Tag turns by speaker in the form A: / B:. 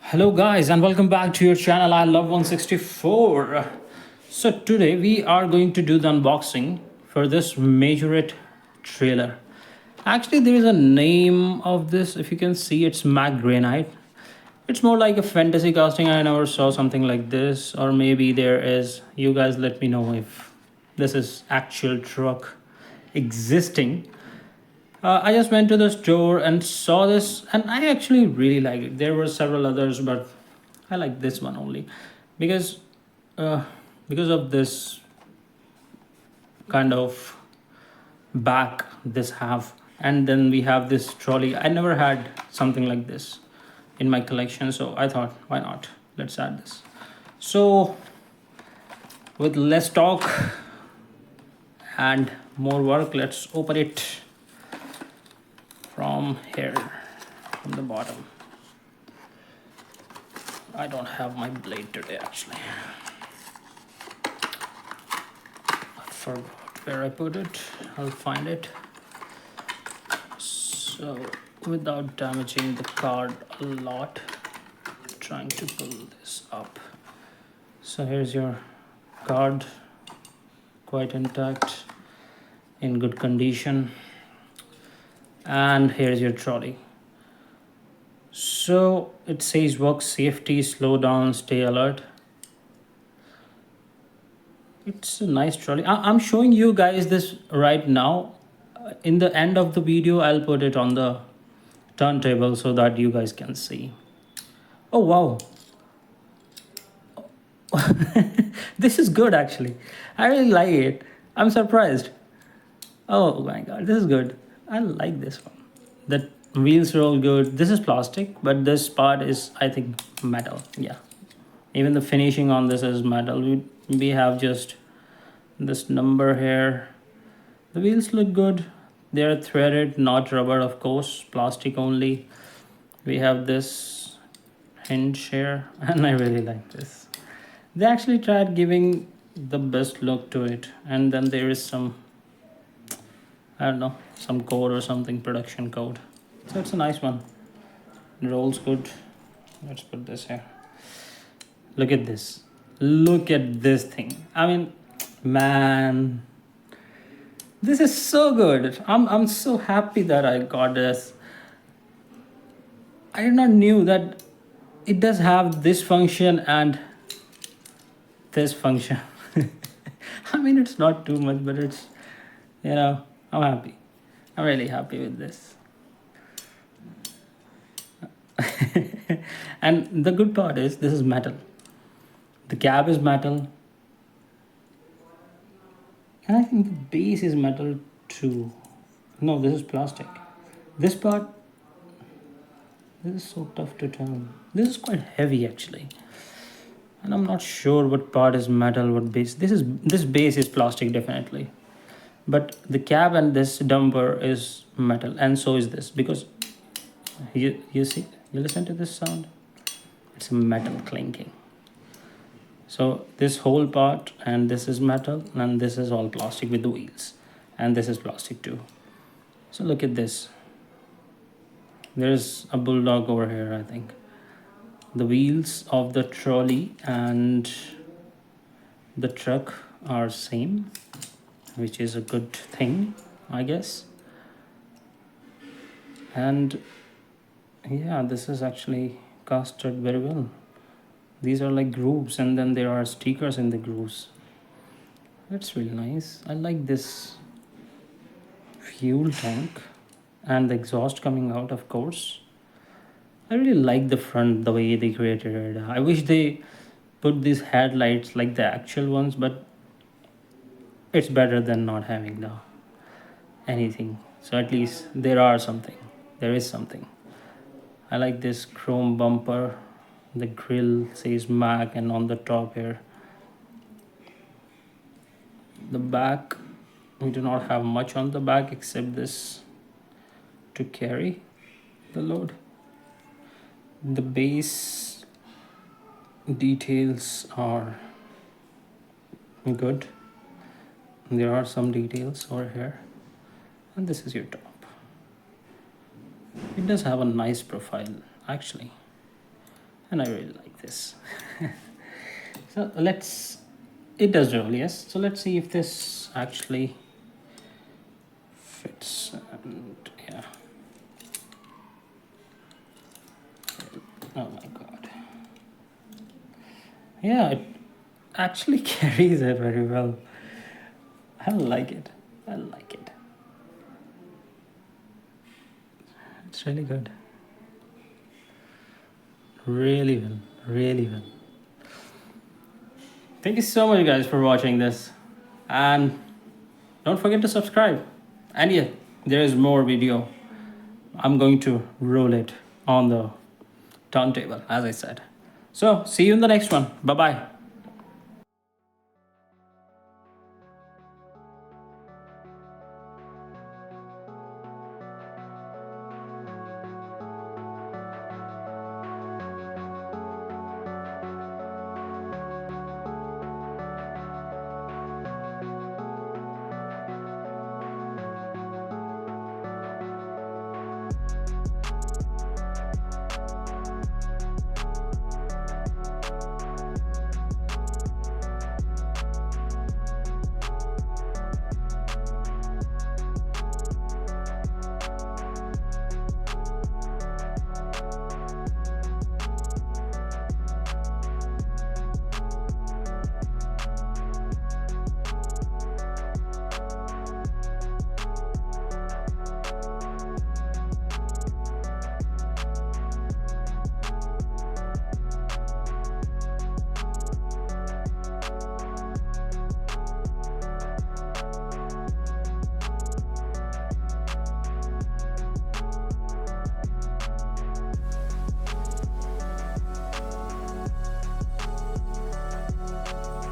A: Hello, guys, and welcome back to your channel. I love 164. So, today we are going to do the unboxing for this Majorette trailer. Actually, there is a name of this. If you can see, it's Mack Granite. It's more like a fantasy casting. I never saw something like this, or maybe there is. You guys let me know if this is actual truck existing. I just went to the store and saw this, and I actually really like it. There were several others, but I like this one only because uh, because of this kind of back this have, and then we have this trolley. I never had something like this in my collection, so I thought, why not? Let's add this. So, with less talk and more work, let's open it from here, from the bottom. I don't have my blade today, actually. I forgot where I put it. I'll find it. So, without damaging the card a lot, I'm trying to pull this up. So, here's your card, quite intact, in good condition. And here's your trolley. So it says work safety, slow down, stay alert. It's a nice trolley. I'm showing you guys this right now. In the end of the video, I'll put it on the turntable so that you guys can see. Oh wow. This is good actually. I really like it. I'm surprised. Oh my god, this is good. I like this one. The wheels are all good. This is plastic, but this part is, I think, metal. Yeah. Even the finishing on this is metal. We have just this number here. The wheels look good. They are threaded, not rubber, of course. Plastic only. We have this hinge here, and I really like this. They actually tried giving the best look to it, and then there is some, I don't know, some code or something, production code. So it's a nice one. It rolls good. Let's put this here. Look at this. Look at this thing. I mean, man, this is so good. I'm so happy that I got this. I did not knew that it does have this function and this function. I mean, it's not too much, but it's, I'm happy. I'm really happy with this. And the good part is this is metal. The cab is metal. And I think the base is metal too. No, this is plastic. This part, this is so tough to turn. This is quite heavy actually. And I'm not sure what part is metal, what base. This base is plastic definitely. But the cab and this dumper is metal, and so is this, because you see, you listen to this sound, it's a metal clinking. So this whole part and this is metal, and this is all plastic with the wheels, and this is plastic too. So look at this. There's a bulldog over here, I think. The wheels of the trolley and the truck are same, which is a good thing, I guess. And yeah, this is actually casted very well. These are like grooves, and then there are stickers in the grooves. That's really nice. I like this fuel tank and the exhaust coming out, of course. I really like the front, the way they created it. I wish they put these headlights like the actual ones, but it's better than not having the anything. So at least there are something. There is something. I like this chrome bumper. The grill says Mack, and on the top here, the back, we do not have much on the back except this to carry the load. The base details are good. There are some details over here, and this is your top. It does have a nice profile actually. and I really like this. So it does roll, yes. So let's see if this actually fits. And yeah, oh my god, yeah, it actually carries it very well. I like it. I like it. It's really good. Really well. Really well. Thank you so much, guys, for watching this. And don't forget to subscribe. And yeah, there is more video. I'm going to roll it on the turntable, as I said. So, see you in the next one. Bye bye.